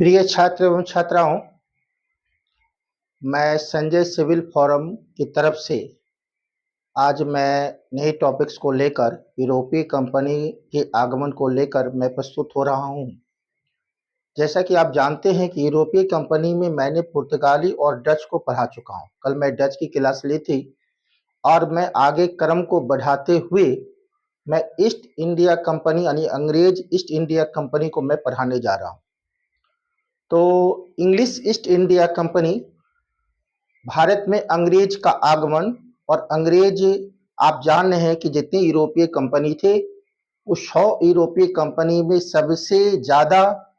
प्रिय छात्र एवं छात्राओं, मैं संजय सिविल फोरम की तरफ से आज मैं नए टॉपिक्स को लेकर यूरोपीय कंपनी के आगमन को लेकर मैं प्रस्तुत हो रहा हूं। जैसा कि आप जानते हैं कि यूरोपीय कंपनी में मैंने पुर्तगाली और डच को पढ़ा चुका हूं। कल मैं डच की क्लास ली थी और मैं आगे क्रम को बढ़ाते हुए मैं ईस्ट इंडिया कंपनी यानी अंग्रेज ईस्ट इंडिया कंपनी को मैं पढ़ाने जा रहा हूं। तो English east India company Bharat में अंग्रेज का आगमन और अंग्रेज, आप जान रहे हैं कि जितनी यूरोपीय कंपनी थे उस 100 यूरोपीय कंपनी में सबसे ज्यादा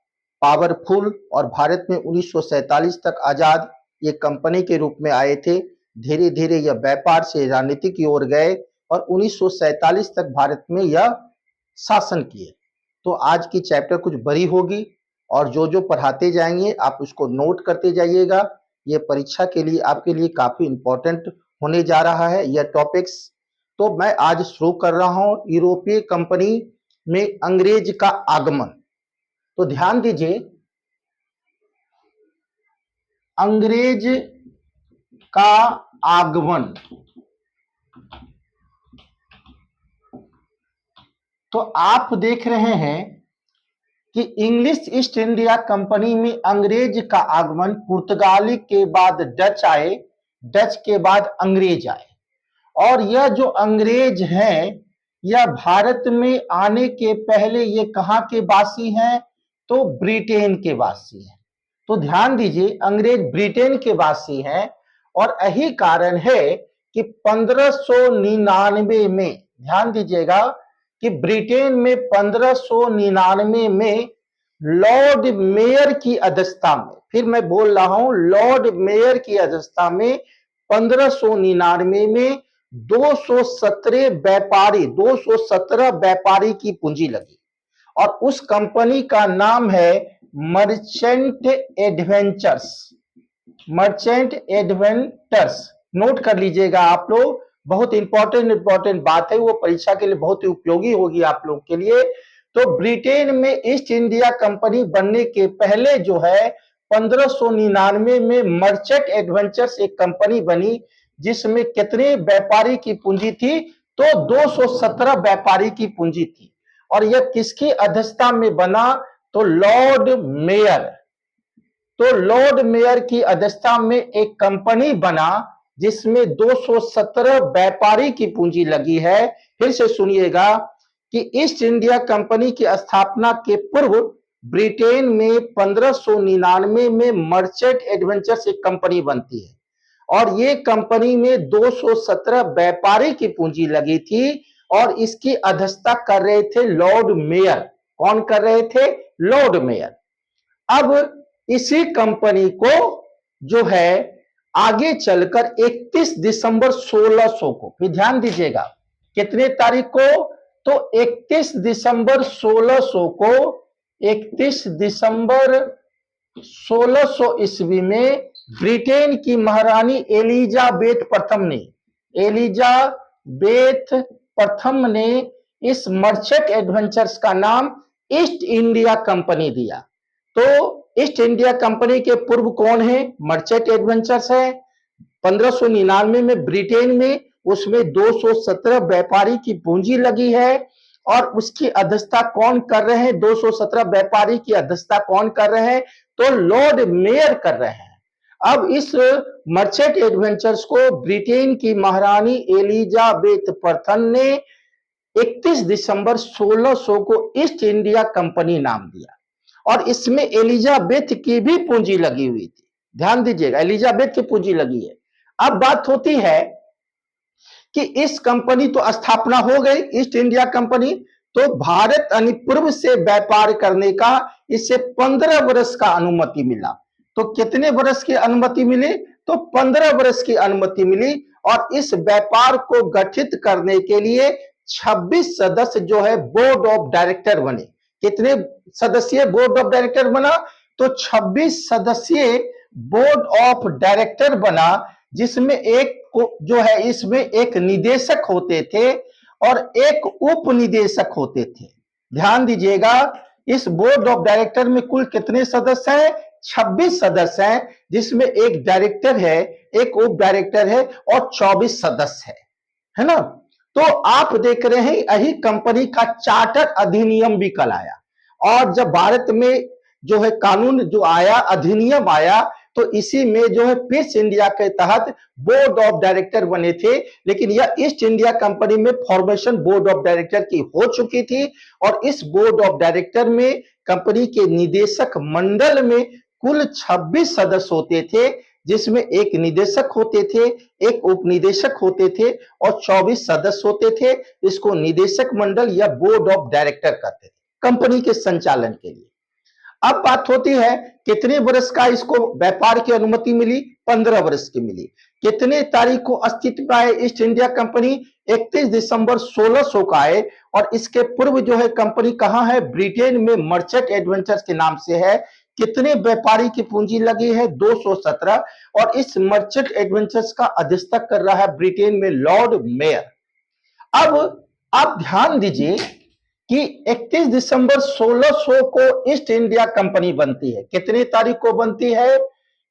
पावरफुल और भारत में 1947 तक आजाद ये कंपनी के रूप में आए थे। धीरे धीरे यह व्यापार से राजनीति की ओर गए और 1947 तक भारत में यह शासन किए। तो आज की चैप्टर कुछ बड़ी होगी और जो जो पढ़ाते जाएंगे आप उसको नोट करते जाइएगा। ये परीक्षा के लिए आपके लिए काफी इंपॉर्टेंट होने जा रहा है यह टॉपिक्स। तो मैं आज शुरू कर रहा हूं यूरोपीय कंपनी में अंग्रेज का आगमन। तो ध्यान दीजिए, अंग्रेज का आगमन। तो आप देख रहे हैं कि इंग्लिश ईस्ट इंडिया कंपनी में अंग्रेज का आगमन, पुर्तगाली के बाद डच आए, डच के बाद अंग्रेज आए। और यह जो अंग्रेज हैं यह भारत में आने के पहले ये कहां के वासी हैं? तो ब्रिटेन के वासी हैं। तो ध्यान दीजिए, अंग्रेज ब्रिटेन के वासी हैं और यही कारण है कि 1599 में, ध्यान दीजिएगा कि ब्रिटेन में 1599 में लॉर्ड मेयर की अध्यक्षता में, फिर मैं बोल रहा हूं लॉर्ड मेयर की अध्यक्षता में 1599 में 217 व्यापारी की पूंजी लगी और उस कंपनी का नाम है merchant adventures. Merchant adventures note कर लीजिएगा आप लोग, बहुत इंपॉर्टेंट बात है, वो परीक्षा के लिए बहुत ही उपयोगी होगी आप लोग के लिए। तो ब्रिटेन में ईस्ट इंडिया कंपनी बनने के पहले जो है 1599 में मर्चेंट एडवेंचर्स एक कंपनी बनी जिसमें कितने व्यापारी की पूंजी थी? तो 217 व्यापारी की पूंजी थी। और यह किसकी अध्यक्षता में बना? तो लॉर्ड मेयर। तो लॉर्ड मेयर की अध्यक्षता में एक कंपनी बना जिसमें 217 व्यापारी की पूंजी लगी है। फिर से सुनिएगा कि ईस्ट इंडिया कंपनी की स्थापना के पूर्व ब्रिटेन में 1599 में मर्चेंट एडवेंचर्स एक कंपनी बनती है और ये कंपनी में 217 व्यापारी की पूंजी लगी थी और इसकी अध्यक्षता कर रहे थे लॉर्ड मेयर। कौन कर रहे थे? Lord mayor. अब इसी कंपनी को जो है आगे चलकर 31 दिसंबर 1600 को, फिर ध्यान दीजिएगा कितने तारीख को? तो 31 दिसंबर 1600 को, 31 दिसंबर 1600 ईस्वी में ब्रिटेन की महारानी एलिजाबेथ प्रथम ने इस मर्चेंट एडवेंचर्स का नाम ईस्ट इंडिया कंपनी दिया। तो ईस्ट इंडिया कंपनी के पूर्व कौन है? मर्चेंट एडवेंचर्स है। 1599 में ब्रिटेन में उसमें 217 व्यापारी की पूंजी लगी है और उसकी अध्यक्षता कौन कर रहे हैं? 217 व्यापारी की अध्यक्षता कौन कर रहे हैं? तो लॉर्ड मेयर कर रहे हैं। अब इस मर्चेंट एडवेंचर्स को ब्रिटेन की महारानी एलिजाबेथ प्रथम ने 31 दिसंबर 1600 को ईस्ट इंडिया कंपनी नाम दिया और इसमें एलिजाबेथ की भी पूंजी लगी हुई थी। ध्यान दीजिएगा, एलिजाबेथ की पूंजी लगी है। अब बात होती है कि इस कंपनी तो स्थापना हो गई ईस्ट इंडिया कंपनी, तो भारत यानी पूर्व से व्यापार करने का इससे 15 वर्ष का अनुमति मिला। तो कितने वर्ष की अनुमति मिली? तो 15 वर्ष की अनुमति मिली और इस व्यापार को गठित करने के लिए 26 सदस्य जो है बोर्ड ऑफ डायरेक्टर बने। कितने सदस्यीय बोर्ड ऑफ डायरेक्टर बना? तो 26 सदस्यीय बोर्ड ऑफ डायरेक्टर बना जिसमें एक जो है इसमें एक निदेशक होते थे और एक उप निदेशक होते थे। ध्यान दीजिएगा इस बोर्ड ऑफ डायरेक्टर में कुल कितने सदस्य हैं? 26 सदस्य हैं, जिसमें एक डायरेक्टर है, एक उप डायरेक्टर है और 24 सदस्य है ना। तो आप देख रहे हैं यही कंपनी का चार्टर अधिनियम भी कल आया, और जब भारत में जो है कानून जो आया, अधिनियम आया, तो इसी में जो है पीस इंडिया के तहत बोर्ड ऑफ डायरेक्टर बने थे। लेकिन यह ईस्ट इंडिया कंपनी में फॉर्मेशन बोर्ड ऑफ डायरेक्टर की हो चुकी थी, और इस बोर्ड ऑफ डायरेक्टर में कंपनी के निदेशक मंडल में कुल 26 सदस्य होते थे, जिसमें एक निदेशक होते थे, एक उप निदेशक होते थे और 24 सदस्य होते थे। इसको निदेशक मंडल या बोर्ड ऑफ डायरेक्टर कहते थे कंपनी के संचालन के लिए। अब बात होती है कितने वर्ष का इसको व्यापार की अनुमति मिली? 15 वर्ष की मिली। कितने तारीख को अस्तित्व में आए ईस्ट इंडिया कंपनी? 31 दिसंबर 1600 का आए, और इसके पूर्व जो है कंपनी कहां है? ब्रिटेन में मर्चेंट एडवेंचर्स के नाम से है। कितने व्यापारी की पूंजी लगी है? 217। और इस मर्चेंट एडवेंचर्स का अध्यक्षता कर रहा है ब्रिटेन में लॉर्ड मेयर। अब आप ध्यान दीजिए कि 31 दिसंबर 1600 को ईस्ट इंडिया कंपनी बनती है। कितनी तारीख को बनती है?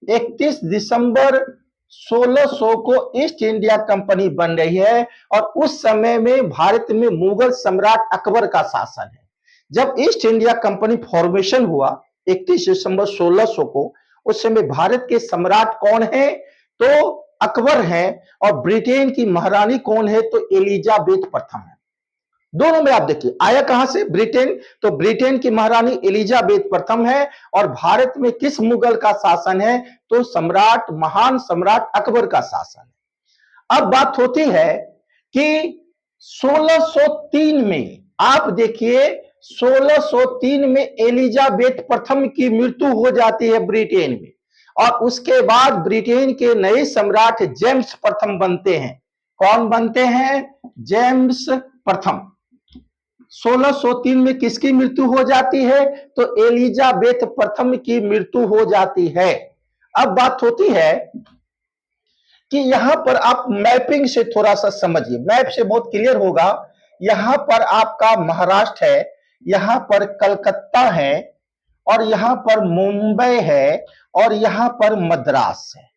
31 दिसंबर 1600 को ईस्ट इंडिया कंपनी बन रही है, और उस समय में भारत में मुगल सम्राट अकबर का शासन है। जब ईस्ट इंडिया कंपनी फॉर्मेशन हुआ 31 दिसंबर 1600 को, उस समय भारत के सम्राट कौन है? तो अकबर है। और ब्रिटेन की महारानी कौन है? तो एलिजाबेथ प्रथम है। दोनों में आप देखिए आया कहां से? ब्रिटेन। तो ब्रिटेन की महारानी एलिजाबेथ प्रथम है, और भारत में किस मुगल का शासन है? तो सम्राट, महान सम्राट अकबर का शासन है। अब बात होती है कि 1603 में, आप देखिए 1603 में एलिजाबेथ प्रथम की मृत्यु हो जाती है ब्रिटेन में, और उसके बाद ब्रिटेन के नए सम्राट जेम्स प्रथम बनते हैं। कौन बनते हैं? जेम्स प्रथम। 1603 में किसकी मृत्यु हो जाती है? तो एलिजाबेथ प्रथम की मृत्यु हो जाती है। अब बात होती है कि यहां पर आप मैपिंग से थोड़ा सा समझिए, मैप से बहुत क्लियर होगा। यहां पर आपका महाराष्ट्र है, यहां पर कलकत्ता है, और यहां पर मुंबई है, और यहां पर मद्रास है।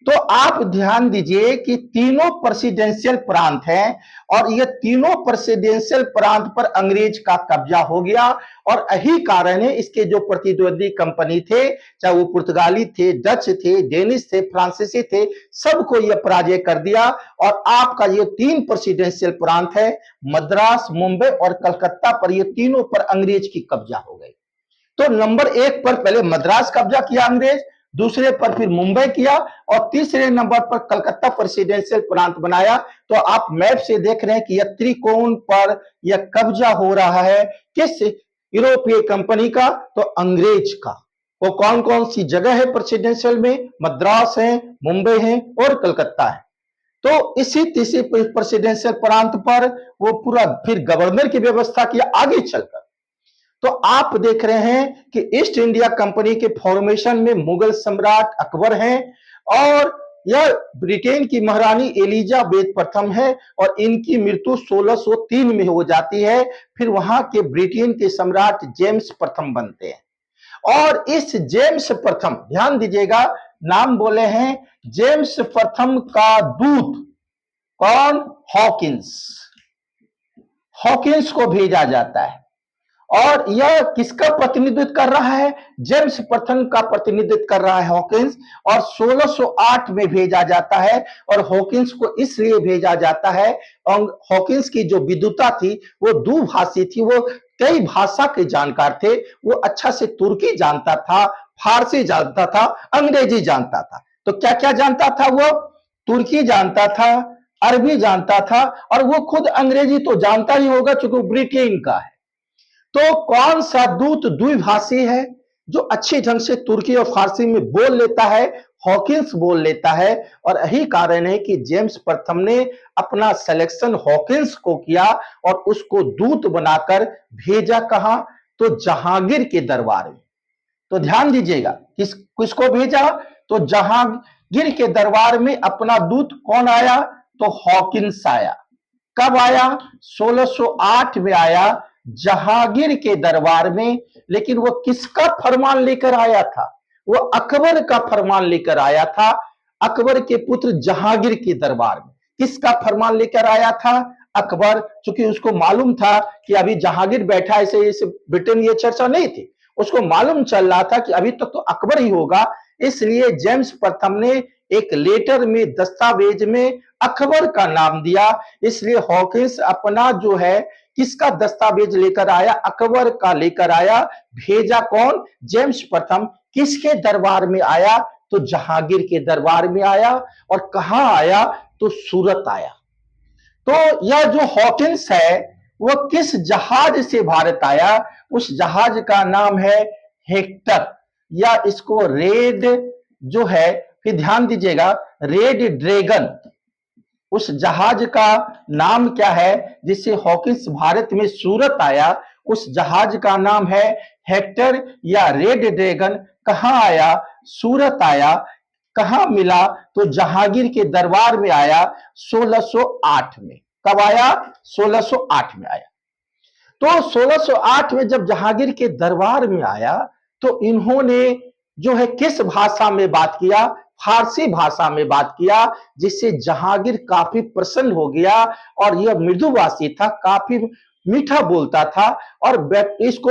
तो आप ध्यान दीजिए कि तीनों प्रेसिडेंशियल प्रांत हैं, और ये तीनों प्रेसिडेंशियल प्रांत पर अंग्रेज का कब्जा हो गया। और यही कारण है इसके जो प्रतिद्वंदी कंपनी थे, चाहे वो पुर्तगाली थे, डच थे, डेनिश थे, फ्रांसीसी थे, सबको ये पराजय कर दिया। और आपका ये 3 प्रेसिडेंशियल प्रांत है, मद्रास, मुंबई और कलकत्ता पर, ये तीनों पर अंग्रेज की कब्जा हो गई। तो नंबर 1 पर पहले मद्रास कब्जा किया अंग्रेज, दूसरे पर फिर मुंबई किया, और तीसरे नंबर पर कलकत्ता प्रेसिडेंशियल प्रांत बनाया। तो आप मैप से देख रहे हैं कि यह त्रिकोण पर यह कब्जा हो रहा है किस यूरोपीय कंपनी का? तो अंग्रेज का। वो कौन कौन सी जगह है प्रेसिडेंशियल में? मद्रास है, मुंबई है और कलकत्ता है। तो इसी तीसरे प्रेसिडेंशियल प्रांत पर वो पूरा फिर गवर्नर की व्यवस्था किया आगे चलकर। तो आप देख रहे हैं कि ईस्ट इंडिया कंपनी के फॉर्मेशन में मुगल सम्राट अकबर हैं, और यह ब्रिटेन की महारानी एलिजाबेथ प्रथम है, और इनकी मृत्यु 1603 में हो जाती है। फिर वहां के ब्रिटेन के सम्राट जेम्स प्रथम बनते हैं। और इस जेम्स प्रथम, ध्यान दीजिएगा, नाम बोले हैं, जेम्स प्रथम का दूत कौन? हॉकिंस। हॉकिंस को भेजा जाता है, और यह किसका प्रतिनिधित्व कर रहा है? जेम्स प्रथम का प्रतिनिधित्व कर रहा है हॉकिंस। और 1608 में भेजा जाता है, और हॉकिंस को इसलिए भेजा जाता है, और हॉकिंस की जो विद्वता थी वो दुभाषी थी, वो कई भाषा के जानकार थे। वो अच्छा से तुर्की जानता था, फारसी जानता था, अंग्रेजी जानता था। तो क्या क्या जानता था वो? तुर्की जानता था, अरबी जानता था, और वो खुद अंग्रेजी तो जानता ही होगा क्योंकि वो ब्रिटेन का है। तो कौन सा दूत द्विभाषी है जो अच्छी ढंग से तुर्की और फारसी में बोल लेता है? हॉकिंस बोल लेता है। और यही कारण है कि जेम्स प्रथम ने अपना सिलेक्शन हॉकिंस को किया, और उसको दूत बनाकर भेजा कहां? तो जहांगीर के दरबार में। तो ध्यान दीजिएगा, किसको भेजा? तो जहांगीर के दरबार में अपना दूत कौन आया? तो हॉकिंस आया। कब आया? 1608 में आया, जहांगीर के दरबार में। लेकिन वो किसका फरमान लेकर आया था? वो अकबर का फरमान लेकर आया था, अकबर के पुत्र जहांगीर के दरबार में। किसका फरमान लेकर आया था? अकबर। चूंकि उसको मालूम था कि अभी जहांगीर बैठा, ऐसे ब्रिटेन, ये चर्चा नहीं थी, उसको मालूम चल रहा था कि अभी तक तो अकबर ही होगा। इसलिए जेम्स प्रथम ने एक लेटर में, दस्तावेज में अकबर का नाम दिया। इसलिए हॉकिंस अपना जो है किसका दस्तावेज लेकर आया? अकबर का लेकर आया। भेजा कौन? जेम्स प्रथम। किसके दरबार में आया? तो जहांगीर के दरबार में आया। और कहां आया? तो सूरत आया। तो यह जो हॉकिंस है वह किस जहाज से भारत आया? उस जहाज का नाम है हेक्टर, या इसको रेड जो है, फिर ध्यान दीजिएगा, रेड ड्रैगन। उस जहाज का नाम क्या है जिससे हॉकिंस भारत में सूरत आया? उस जहाज का नाम है हेक्टर या रेड ड्रैगन। कहां आया? सूरत आया। कहां मिला? तो जहांगीर के दरबार में आया 1608 में। कब आया? 1608 में आया। तो 1608 में जब जहांगीर के दरबार में आया तो इन्होंने जो है किस भाषा में बात किया? फारसी भाषा में बात किया, जिससे जहांगीर काफी प्रसन्न हो गया। और यह मृदुभाषी था, काफी मीठा बोलता था, और इसको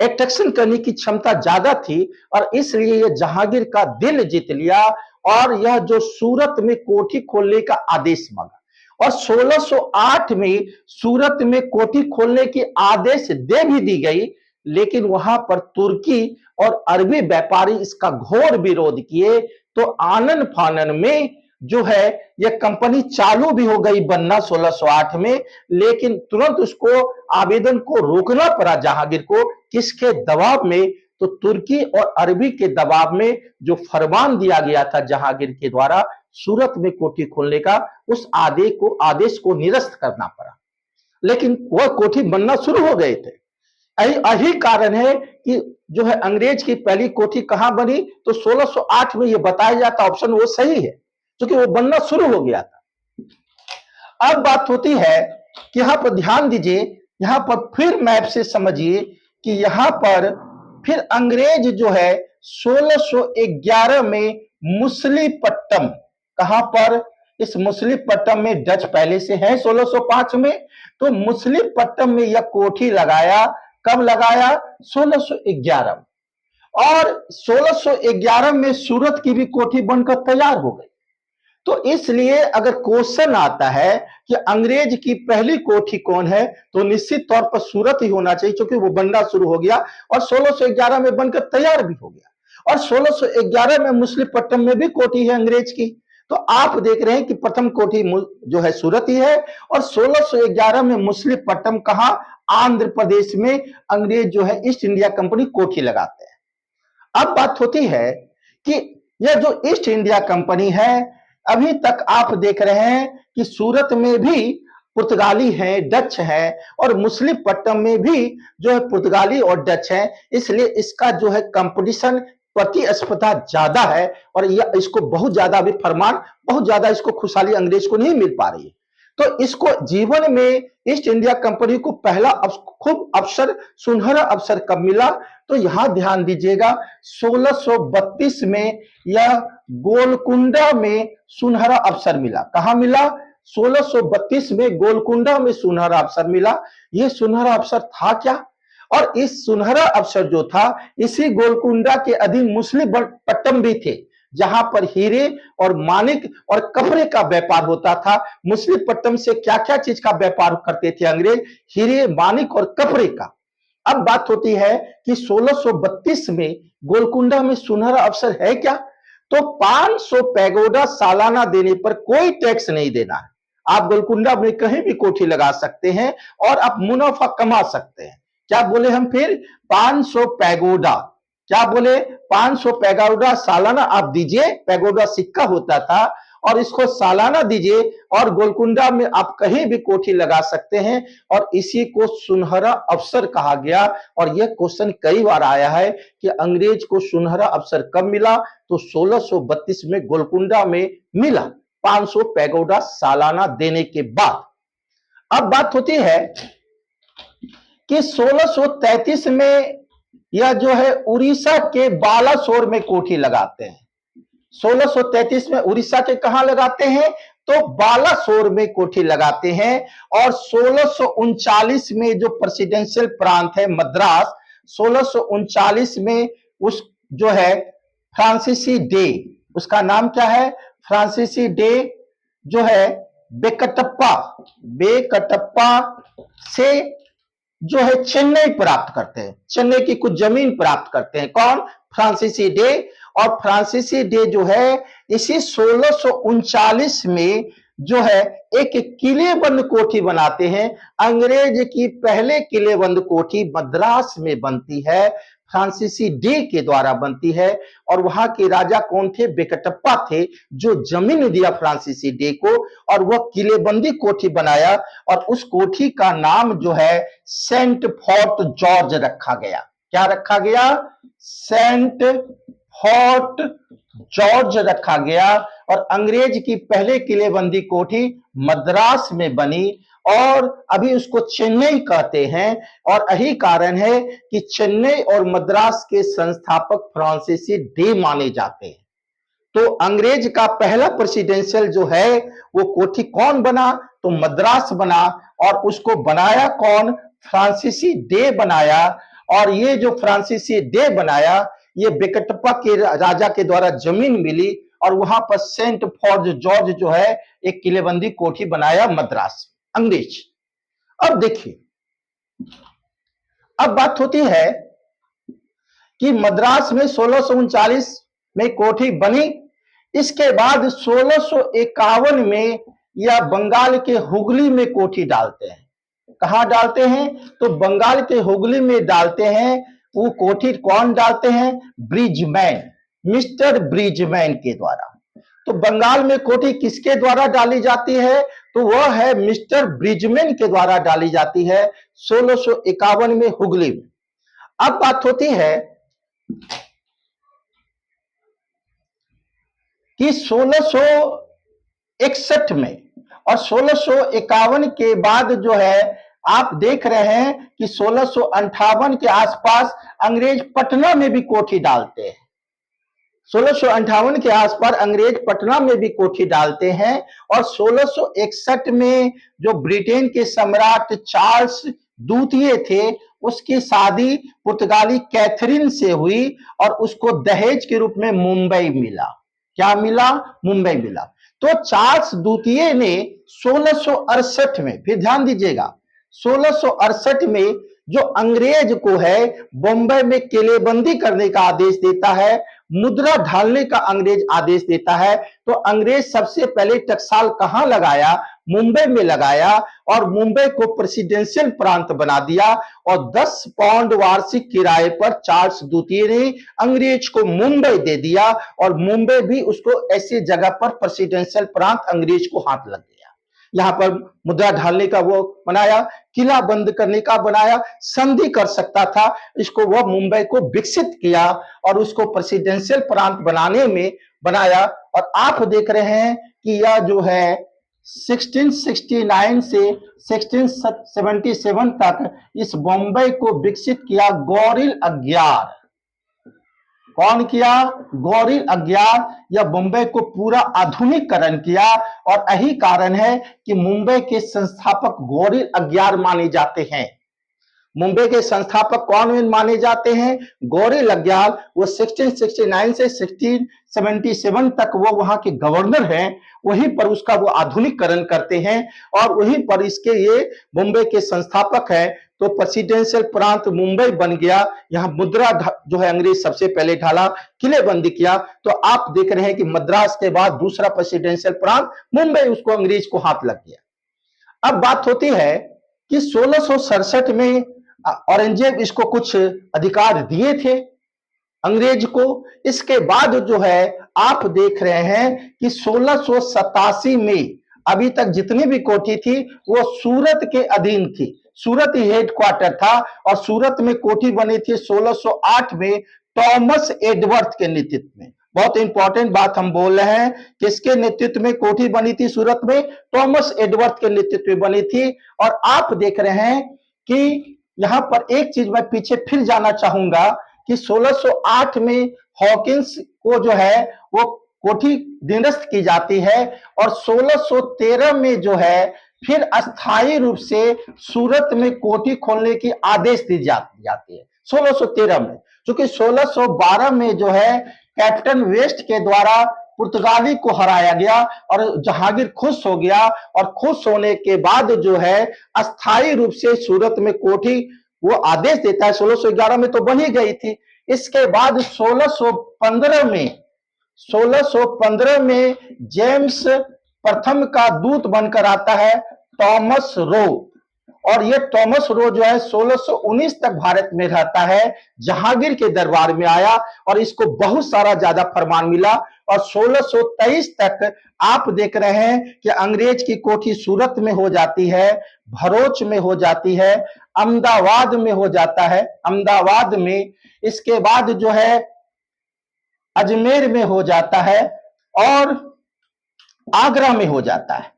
अट्रैक्शन करने की क्षमता ज्यादा थी, और इसलिए यह जहांगीर का दिल जीत लिया। और यह जो सूरत में कोठी खोलने का आदेश मांगा, और 1608 में सूरत में कोठी खोलने की आदेश दे भी दी गई। लेकिन वहां पर तुर्की और अरबी व्यापारी इसका घोर विरोध किए। तो आनन फानन में जो है यह कंपनी चालू भी हो गई बनना 1608 में। लेकिन तुरंत उसको, आवेदन को रोकना पड़ा जहांगीर को। किसके दबाव में? तो तुर्की और अरबी के दबाव में जो फरमान दिया गया था जहांगीर के द्वारा सूरत में कोठी खोलने का, उस आदेश को निरस्त करना पड़ा। लेकिन वह कोठी बनना शुरू हो गए थे। यही कारण है कि जो है अंग्रेज की पहली कोठी कहां बनी? तो 1608 में यह बताया जाता, ऑप्शन वो सही है, क्योंकि वो बनना शुरू हो गया था। अब बात होती है कि यहां पर ध्यान दीजिए, यहां पर फिर मैप से समझिए कि यहां पर फिर अंग्रेज जो है 1611 में मुसलीपट्टम, कहां पर? इस मुसलीपट्टम में डच पहले से है 1605 में। तो मुसलीपट्टम में यह कोठी लगाया। कब लगाया? 1611 में। और 1611 में सूरत की भी कोठी बनकर तैयार हो गई। तो इसलिए अगर क्वेश्चन आता है कि अंग्रेज की पहली कोठी कौन है, तो निश्चित तौर पर सूरत ही होना चाहिए, क्योंकि वो बनना शुरू हो गया और 1611 में बनकर तैयार भी हो गया। और 1611 में मुसलीपट्टम में भी कोठी है अंग्रेज की। तो आप देख रहे हैं कि प्रथम कोठी जो है सूरत ही है। और 1611 में मुसलीपट्टम कहां? आंध्र प्रदेश में अंग्रेज जो है ईस्ट इंडिया कंपनी कोठी लगाते हैं। अब बात होती है कि यह जो ईस्ट इंडिया कंपनी है, अभी तक आप देख रहे हैं कि सूरत में भी पुर्तगाली हैं, डच हैं, और मुसलीपट्टम में भी जो है पुर्तगाली और डच हैं। इसलिए इसका जो है कंपटीशन, प्रतिस्पर्धा ज्यादा है। और यह इसको बहुत ज्यादा अभी फरमान, बहुत ज्यादा इसको खुशहाली अंग्रेज को नहीं मिल पा रही है। तो इसको जीवन में ईस्ट इंडिया कंपनी को पहला खूब अवसर, सुनहरा अवसर कब मिला? तो यहां ध्यान दीजिएगा, 1632 में यह गोलकुंडा में सुनहरा अवसर मिला। कहां मिला? 1632 में गोलकुंडा में सुनहरा अवसर मिला। यह सुनहरा अवसर था क्या? और इस सुनहरा अवसर जो था, इसी गोलकुंडा के अधीन मुसलीपट्टम भी थे, जहां पर हीरे और मानिक और कपड़े का व्यापार होता था। मुसलीपट्टम से क्या क्या चीज का व्यापार करते थे अंग्रेज? हीरे, मानिक और कपड़े का। अब बात होती है कि 1632 में गोलकुंडा में सुनहरा अवसर है क्या? तो 500 पैगोडा सालाना देने पर कोई टैक्स नहीं देना है। आप गोलकुंडा में कहीं भी कोठी लगा सकते हैं और आप मुनाफा कमा सकते हैं। क्या बोले हम फिर? 500 पैगोडा। क्या बोले? 500 पैगोडा सालाना आप दीजिए। पैगोडा सिक्का होता था, और इसको सालाना दीजिए, और गोलकुंडा में आप कहीं भी कोठी लगा सकते हैं। और इसी को सुनहरा अवसर कहा गया। और यह क्वेश्चन कई बार आया है कि अंग्रेज को सुनहरा अवसर कब मिला? तो 1632 में गोलकुंडा में मिला, 500 पैगोडा सालाना देने के बाद। अब बात होती है कि 1633 में यह जो है उड़ीसा के बालासोर में कोठी लगाते हैं। 1633 में उड़ीसा के कहां लगाते हैं? तो बालासोर में कोठी लगाते हैं। और 1639 में जो प्रेसिडेंशियल प्रांत है मद्रास, 1639 में उस जो है फ्रांसीसी डे, उसका नाम क्या है? फ्रांसीसी डे जो है बेकटप्पा, बेकटप्पा से जो है चेन्नई प्राप्त करते हैं, चेन्नई की कुछ जमीन प्राप्त करते हैं। कौन? फ्रांसीसी डे। और फ्रांसीसी डे जो है इसी 1639 में जो है एक किलेबंद कोठी बनाते हैं। अंग्रेज की पहले किलेबंद कोठी मद्रास में बनती है, फ्रांसीसी डे के द्वारा बनती है। और वहां के राजा कौन थे? बेकटप्पा थे, जो जमीन दिया फ्रांसीसी डे को, और वह किलेबंदी कोठी बनाया। और उस कोठी का नाम जो है सेंट फोर्ट जॉर्ज रखा गया। क्या रखा गया? सेंट फोर्ट जॉर्ज रखा गया। और अंग्रेज की पहले किलेबंदी कोठी मद्रास में बनी, और अभी उसको चेन्नई कहते हैं। और यही कारण है कि चेन्नई और मद्रास के संस्थापक फ्रांसीसी डे माने जाते हैं। तो अंग्रेज का पहला प्रेसिडेंशियल जो है वो कोठी कौन बना? तो मद्रास बना। और उसको बनाया कौन? फ्रांसीसी डे बनाया। और ये जो फ्रांसीसी डे बनाया, ये बेकटप्पा के राजा के द्वारा जमीन मिली, और वहां पर सेंट फॉर्ज जॉर्ज जो है एक किलेबंदी कोठी बनाया मद्रास अंग्रेज। अब देखिए, अब बात होती है कि मद्रास में 1639 में कोठी बनी। इसके बाद 1651 में यह बंगाल के हुगली में कोठी डालते हैं। कहां डालते हैं? तो बंगाल के हुगली में डालते हैं। वो कोठी कौन डालते हैं? ब्रिजमैन, मिस्टर ब्रिजमैन के द्वारा। तो बंगाल में कोठी किसके द्वारा डाली जाती है? तो वह है मिस्टर ब्रिजमैन के द्वारा डाली जाती है 1651 में हुगली में। अब बात होती है कि 1661 में और 1651 के बाद जो है आप देख रहे हैं कि 1658 के आसपास अंग्रेज पटना में भी कोठी डालते हैं। 1658 के आसपास अंग्रेज पटना में भी कोठी डालते हैं। और 1661 में जो ब्रिटेन के सम्राट चार्ल्स द्वितीय थे, उसकी शादी पुर्तगाली कैथरीन से हुई, और उसको दहेज के रूप में मुंबई मिला। क्या मिला? मुंबई मिला। तो चार्ल्स द्वितीय ने 1668 में, फिर ध्यान दीजिएगा, 1668 में जो अंग्रेज को है बॉम्बे में किलेबंदी करने का आदेश देता है, मुद्रा ढालने का अंग्रेज आदेश देता है। तो अंग्रेज सबसे पहले टकसाल कहां लगाया? मुंबई में लगाया, और मुंबई को प्रेसिडेंशियल प्रांत बना दिया। और 10 पाउंड वार्षिक किराए पर चार्ल्स द्वितीय ने अंग्रेज को मुंबई दे दिया, और मुंबई भी उसको ऐसी जगह पर प्रेसिडेंशियल प्रांत अंग्रेज को हाथ लग गया। यहां पर मुद्रा ढालने का वो बनाया, किला बंद करने का बनाया, संधि कर सकता था, इसको वह मुंबई को विकसित किया और उसको प्रेसिडेंशियल प्रांत बनाने में बनाया। और आप देख रहे हैं कि यह जो है 1669 से 1677 तक इस बॉम्बे को विकसित किया गौरील अग्रयार। कौन किया? गौरील अग्रयार। या मुंबई को पूरा आधुनिकीकरण किया। और यही कारण है कि मुंबई के संस्थापक गौरील अग्रयार माने जाते हैं। मुंबई के संस्थापक कौन माने जाते हैं? गौरील अग्रयार। वो 1669 से 1677 तक वो वहां के गवर्नर हैं। वहीं पर उसका वो आधुनिकीकरण करते हैं, और वहीं पर इसके ये मुंबई के संस्थापक हैं। तो प्रेसिडेंशियल प्रांत मुंबई बन गया। यहाँ मुद्रा जो है अंग्रेज सबसे पहले ढाला, किलेबंदी किया। तो आप देख रहे हैं कि मद्रास के बाद दूसरा प्रेसिडेंशियल प्रांत मुंबई, उसको अंग्रेज को हाथ लग गया। अब बात होती है कि 1667 में औरंगजेब इसको कुछ अधिकार दिए थे अंग्रेज को। इसके बाद जो है आप देख रहे हैं कि 1687 में अभी तक जितनी भी कोठी थी वो सूरत के अधीन थी। सूरत ही हेडक्वार्टर था, और सूरत में कोठी बनी थी 1608 में थॉमस एडवर्थ के नेतृत्व में। बहुत इंपॉर्टेंट बात हम बोल रहे हैं, किसके नेतृत्व में कोठी बनी थी सूरत में? थॉमस एडवर्थ के नेतृत्व में बनी थी। और आप देख रहे हैं कि यहां पर एक चीज मैं पीछे फिर जाना चाहूंगा कि 1608 में हॉकिंस को जो है वो कोठी निरस्त की जाती है और 1613 में जो है फिर अस्थायी रूप से सूरत में कोठी खोलने की आदेश दी जाती है 1613 में, क्योंकि 1612 में जो है कैप्टन वेस्ट के द्वारा पुर्तगाली को हराया गया और जहांगीर खुश हो गया और खुश होने के बाद जो है अस्थायी रूप से सूरत में कोठी वो आदेश देता है। 1611 में तो बन ही गई थी। इसके बाद 1615 में जेम्स प्रथम का दूत बनकर आता है थॉमस रो, और ये थॉमस रो जो है 1619 तक भारत में रहता है, जहांगीर के दरबार में आया और इसको बहुत सारा ज्यादा फरमान मिला और 1623 तक आप देख रहे हैं कि अंग्रेज की कोठी सूरत में हो जाती है, भरूच में हो जाती है, अहमदाबाद में हो जाता है, अहमदाबाद में, इसके बाद जो है अजमेर में हो जाता है और आगरा में हो जाता है।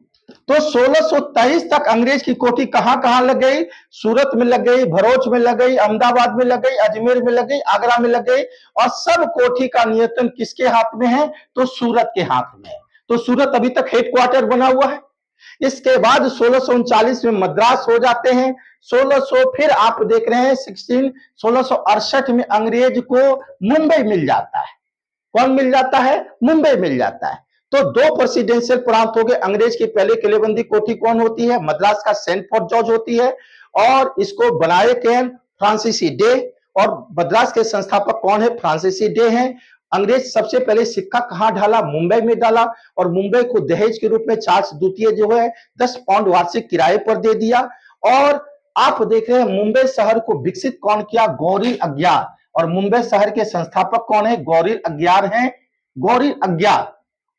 तो 1623 तक अंग्रेज की कोठी कहां कहां लग गई? सूरत में लग गई, भरूच में लग गई, अहमदाबाद में लग गई, अजमेर में लग गई, आगरा में लग गई, और सब कोठी का नियंत्रण किसके हाथ में है? तो सूरत के हाथ में है। तो सूरत अभी तक हेडक्वार्टर बना हुआ है। इसके बाद 1639 में मद्रास हो जाते हैं। 1600 फिर आप देख रहे हैं 1668 में अंग्रेज को मुंबई मिल जाता है। कौन मिल जाता है? मुंबई मिल जाता है। तो दो प्रेसिडेंशियल प्रांत हो गए। अंग्रेज की पहले किलेबंदी कोठी कौन होती है? मद्रास का सेंट फोर्ट जॉर्ज होती है, और इसको बनाए कौन? फ्रांसीसी डे, और मद्रास के संस्थापक कौन है? फ्रांसीसी डे हैं। अंग्रेज सबसे पहले सिक्का कहां डाला? मुंबई में डाला, और मुंबई को दहेज के रूप में चार्ल्स द्वितीय जो है 10 पाउंड वार्षिक किराए पर दे दिया। और आप देख रहे हैं मुंबई शहर को विकसित कौन किया? गौरील अग्रवाल, और मुंबई शहर के संस्थापक कौन है? गौरील अग्रवाल हैं, गौरील अग्रवाल।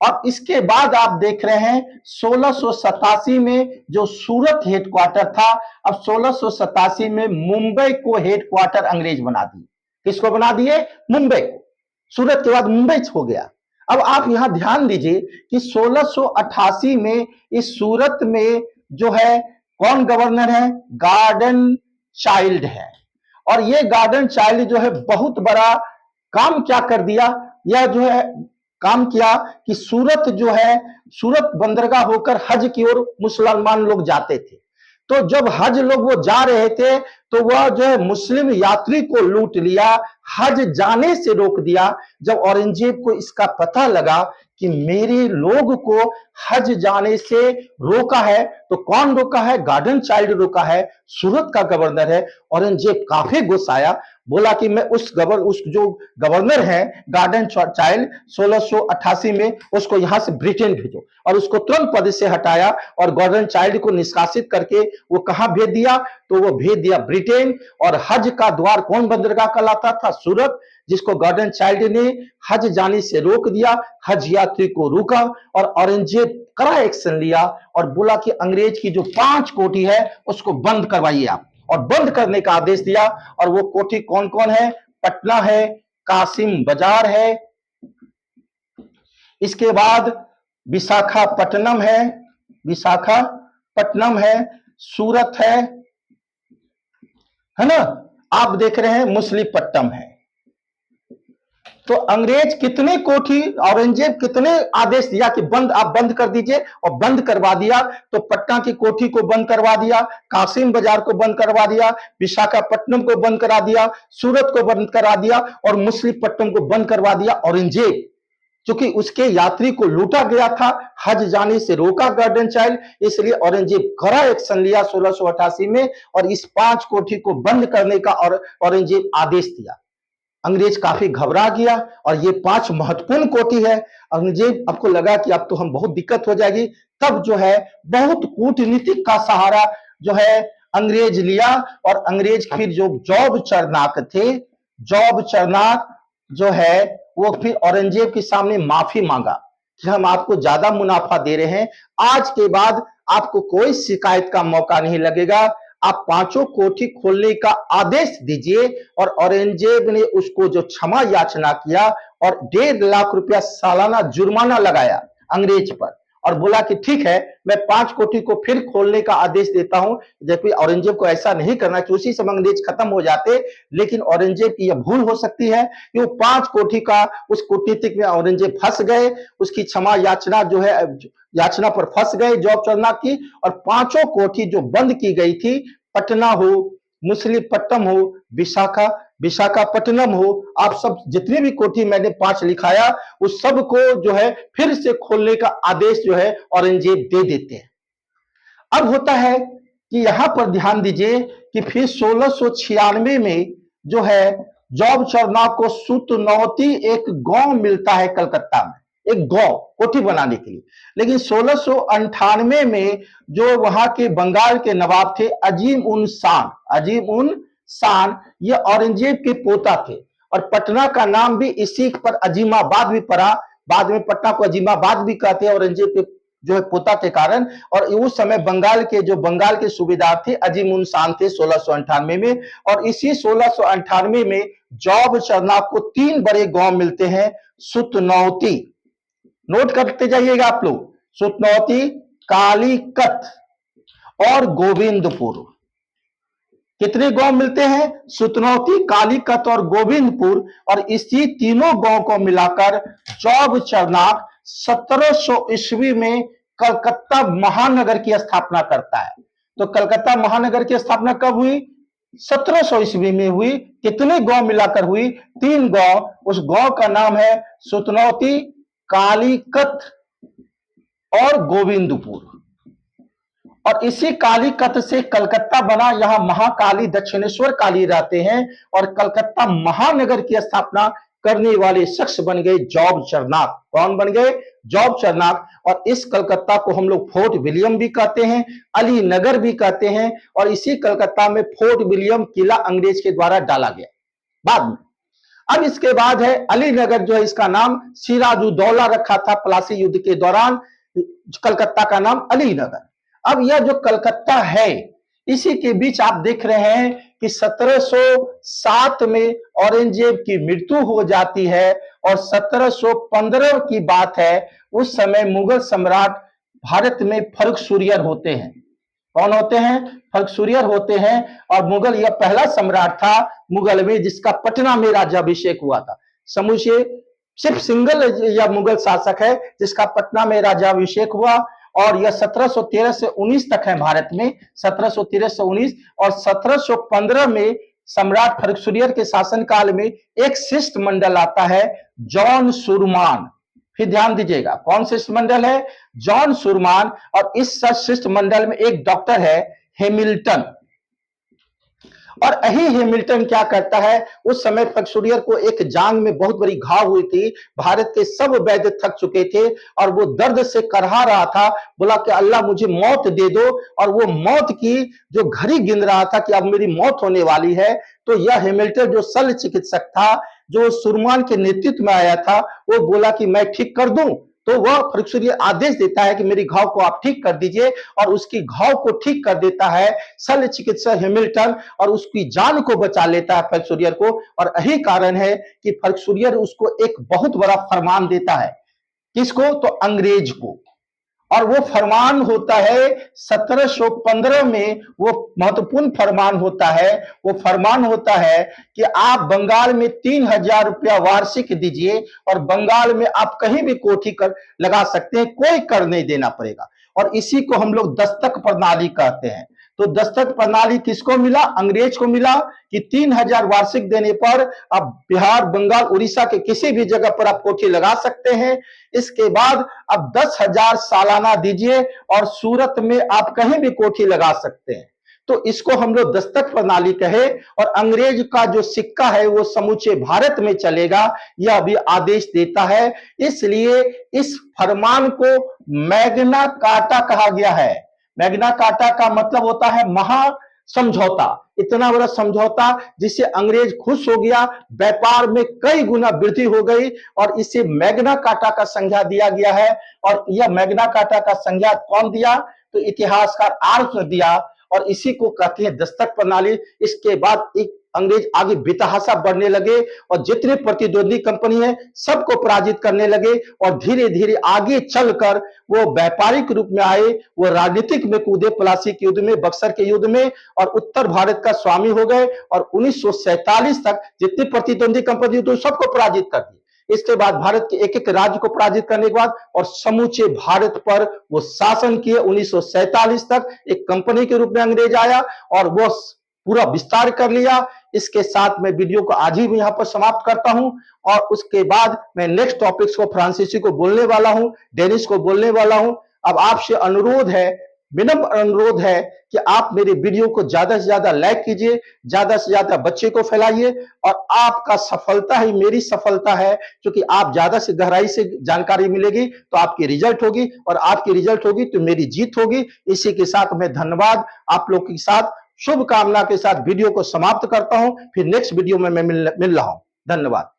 और इसके बाद आप देख रहे हैं 1687 में जो सूरत हेडक्वार्टर था, अब 1687 में मुंबई को हेडक्वार्टर अंग्रेज बना दिए। किसको बना दिए? मुंबई को। सूरत के बाद मुंबई हो गया। अब आप यहां ध्यान दीजिए कि 1688 में इस सूरत में जो है कौन गवर्नर है? गार्डन चाइल्ड है। और ये गार्डन चाइल्ड जो है बहुत बड़ा काम क्या कर दिया? यह जो है काम किया कि सूरत जो है, सूरत बंदरगाह होकर हज की ओर मुसलमान लोग जाते थे। तो जब हज लोग वो जा रहे थे तो वह जो है मुस्लिम यात्री को लूट लिया, हज जाने से रोक दिया। जब औरंगजेब को इसका पता लगा कि मेरे लोग को हज जाने से रोका है, तो कौन रोका है? गार्डन चाइल्ड रोका है, सूरत का गवर्नर है। औरंगजेब काफी गुस्सा आया, बोला कि मैं उस जो गवर्नर है गार्डन चाइल्ड 1688 में, उसको यहां से ब्रिटेन भेजो, और उसको तुरंत पद से हटाया और गार्डन चाइल्ड को निष्कासित करके वो कहां भेज दिया? तो वो भेज दिया ब्रिटेन। और हज का द्वार कौन बंदरगाह कहलाता था? सूरत, जिसको गार्डन चाइल्ड ने हज जाने से रोक दिया, हज यात्री को रोका, और औरंगजेब कड़ा एक्शन लिया और बोला कि अंग्रेज की जो 5 कोठी है उसको बंद करवाइए आप, और बंद करने का आदेश दिया। और वो कोठी कौन कौन है? पटना है, कासिम बाजार है, इसके बाद विशाखापट्टनम है, विशाखापट्टनम है, सूरत है ना, आप देख रहे हैं मुसलीपट्टनम है। तो अंग्रेज कितने कोठी, औरंगजेब कितने आदेश दिया कि बंद, आप बंद कर दीजिए, और बंद करवा दिया। तो पटना की कोठी को बंद करवा दिया, कासिम बाजार को बंद करवा दिया, विशाखापट्टनम को बंद करा दिया, सूरत को बंद करा दिया, और मुसलीपट्टनम को बंद करवा दिया औरंगजेब, क्योंकि उसके यात्री को लूटा गया था, हज जाने से रोका गार्डन चाइल्ड, इसलिए औरंगजेब कड़ा एक्शन लिया 1688 में, और इस 5 कोठी को बंद करने का और औरंगजेब आदेश दिया। अंग्रेज काफी घबरा गया, और ये 5 महत्वपूर्ण कोठी है। अंग्रेज आपको लगा कि अब तो हम बहुत दिक्कत हो जाएगी, तब जो है बहुत कूटनीतिक का सहारा जो है अंग्रेज लिया, और अंग्रेज फिर जो जॉब चरनाक थे, जॉब चरनाक जो है वो फिर औरंगजेब के सामने माफी मांगा कि हम आपको ज्यादा मुनाफा दे रहे हैं, आज के बाद आपको कोई शिकायत का मौका नहीं लगेगा, आप 5 कोठी खोलने का आदेश दीजिए। और औरंगजेब ने उसको जो क्षमा याचना किया और 1.5 लाख रुपया सालाना जुर्माना लगाया अंग्रेज पर, और बोला कि ठीक है, मैं 5 कोठी को फिर खोलने का आदेश देता हूं। जबकि औरंगजेब को ऐसा नहीं करना कि उसी समय अंग्रेज खत्म हो जाते, लेकिन औरंगजेब की यह भूल हो सकती है कि वो 5 कोठी का उस कूटनीतिक में औरंगजेब फंस गए, उसकी क्षमा याचना जो है याचना पर फंस गए जॉब चरनाक की, और 5 कोठी जो बंद की गई थी, पटना हो, मुसलीपट्टनम हो, विशाखापट्टनम हो, आप सब जितनी भी कोठी मैंने 5 लिखाया, उस सब को जो है फिर से खोलने का आदेश जो है औरंगजेब दे देते हैं। अब होता है कि यहां पर ध्यान दीजिए कि फिर 1696 में जो है जॉब चरनाक को सुतनौती एक गांव मिलता है कलकत्ता में, एक गांव कोठी बनाने के लिए। लेकिन 1698 में जो वहां के बंगाल के नवाब थे अजीम उन शान, ये औरंगजेब के पोता थे, और पटना का नाम भी इसी पर अजीमाबाद भी पड़ा। बाद में पटना को अजीमाबाद भी कहते हैं औरंगजेब के जो है पोता के कारण। और उस समय बंगाल के सूबेदार थे अजीम उन शान थे 1698 में। और इसी 1698 में जॉब चरनाक को 3 बड़े गांव मिलते हैं सुतनौती, नोट करते जाइएगा आप लोग, सुतनौती, कालीकत और गोविंदपुर। कितने गांव मिलते हैं? सुतनौती, कालीकत और गोविंदपुर। और इसी तीनों गांव को मिलाकर जॉब चरनाक 1700 ईस्वी में कलकत्ता महानगर की स्थापना करता है। तो कलकत्ता महानगर की स्थापना कब हुई? 1700 ईस्वी में हुई। कितने गांव मिलाकर हुई? 3 गांव। उस गांव का नाम है सुतनौती, कालीकत और गोविंदपुर। और इसी कालीकत से कलकत्ता बना। यहां महाकाली दक्षिणेश्वर काली रहते हैं। और कलकत्ता महानगर की स्थापना करने वाले शख्स बन गए जॉब चरनाक। कौन बन गए? जॉब चरनाक। और इस कलकत्ता को हम लोग फोर्ट विलियम भी कहते हैं, अली नगर भी कहते हैं। और इसी कलकत्ता में फोर्ट विलियम किला अंग्रेज के द्वारा डाला गया बाद में। अब इसके बाद है अली नगर, जो है इसका नाम सिराजुद्दौला रखा था प्लासी युद्ध के दौरान। कलकत्ता का नाम अली नगर। अब यह जो कलकत्ता है, इसी के बीच आप देख रहे हैं कि 1707 में औरंगजेब की मृत्यु हो जाती है। और 1715 की बात है, उस समय मुगल सम्राट भारत में फर्रुखसुरियर होते हैं। कौन होते हैं? फर्रुखसुरियर होते हैं। और मुगल यह पहला सम्राट था मुगल में जिसका पटना में राज्याभिषेक हुआ था। समूचे सिर्फ सिंगल यह मुगल शासक है जिसका पटना में राज्याभिषेक हुआ। और यह 1713 से 19 तक है भारत में, 1713 से 19। और 1715 में सम्राट फर्रुखसुरियर के शासनकाल में एक शिष्टमंडल आता है, जॉन सुरमान। फिर ध्यान दीजिएगा, कौन शिष्टमंडल है? जॉन सुरमान। और इस शिष्टमंडल में एक डॉक्टर है हैमिल्टन। और यही हैमिल्टन क्या करता है, उस समय फर्रुखसुरियर को एक जांग में बहुत बड़ी घाव हुई थी। भारत के सब वैद्य थक चुके थे और वो दर्द से करहा रहा था। बोला कि अल्लाह मुझे मौत दे दो। और वो मौत की जो घड़ी गिन रहा था कि अब मेरी मौत होने वाली है, तो यह हैमिल्टन जो शल्य चिकित्सक था, जो सुरमान के नेतृत्व में आया था, वो बोला कि मैं ठीक कर दूं। तो वह फर्रुखसुरियर आदेश देता है कि मेरी घाव को आप ठीक कर दीजिए। और उसकी घाव को ठीक कर देता है शल्य चिकित्सक हैमिल्टन, और उसकी जान को बचा लेता है फर्रुखसुरियर को। और यही कारण है कि फर्रुखसुरियर उसको एक बहुत बड़ा फरमान देता है। किसको? तो अंग्रेज को। और वो फरमान होता है 1715 में, वो महत्वपूर्ण फरमान होता है। वो फरमान होता है कि आप बंगाल में 3000 रुपया वार्षिक दीजिए और बंगाल में आप कहीं भी कोठी कर लगा सकते हैं, कोई कर नहीं देना पड़ेगा। और इसी को हम लोग दस्तक प्रणाली कहते हैं। तो दस्तक प्रणाली किसको मिला? अंग्रेज को मिला कि 3000 वार्षिक देने पर आप बिहार, बंगाल, उड़ीसा के किसी भी जगह पर आप कोठी लगा सकते हैं। इसके बाद अब 10,000 सालाना दीजिए और सूरत में आप कहीं भी कोठी लगा सकते हैं। तो इसको हम लोग दस्तक प्रणाली कहे। और अंग्रेज का जो सिक्का है वो समूचे भारत में चलेगा, यह भी आदेश देता है। इसलिए इस फरमान को मैग्ना कार्टा कहा गया है। मैग्ना कार्टा का मतलब होता है महा समझौता। इतना बड़ा समझौता जिससे अंग्रेज खुश हो गया, व्यापार में कई गुना वृद्धि हो गई और इसे मैग्ना कार्टा का संज्ञा दिया गया है। और यह मैग्ना कार्टा का संज्ञा कौन दिया? तो इतिहासकार आर्थ ने दिया। और इसी को कहते हैं दस्तक प्रणाली। इसके बाद एक अंग्रेज आगे बेतहाशा बढ़ने लगे और जितने प्रतिद्वंदी कंपनी है सबको पराजित करने लगे और धीरे धीरे आगे चलकर वो व्यापारिक रूप में आए, वो राजनीतिक में कूदे, प्लासी के युद्ध में, बक्सर के युद्ध में, और उत्तर भारत का स्वामी हो गए और 1947 तक जितनी प्रतिद्वंदी कंपनी थी सबको पराजित कर दिया। इसके बाद भारत के एक एक राज्य को पराजित करने के बाद और समूचे भारत पर वो शासन किए। 1947 तक एक कंपनी के रूप में अंग्रेज आया और वो पूरा विस्तार कर लिया। इसके साथ मैं वीडियो को आज ही यहां पर समाप्त करता हूं और उसके बाद मैं नेक्स्ट टॉपिक्स को फ्रांसीसी को बोलने वाला हूं, डेनिश को बोलने वाला हूं। अब आपसे अनुरोध है, विनम्र अनुरोध है कि आप मेरे वीडियो को ज्यादा से ज्यादा लाइक कीजिए, ज्यादा से ज्यादा बच्चे को फैलाइए और आपका सफलता ही मेरी सफलता है, क्योंकि आप ज्यादा से गहराई से जानकारी मिलेगी तो आपकी रिजल्ट होगी और आपकी रिजल्ट होगी तो मेरी जीत होगी। इसी के साथ मैं धन्यवाद आप लोग के साथ शुभकामना के साथ वीडियो को समाप्त करता हूं। फिर नेक्स्ट वीडियो में मैं मिल रहा हूं। धन्यवाद।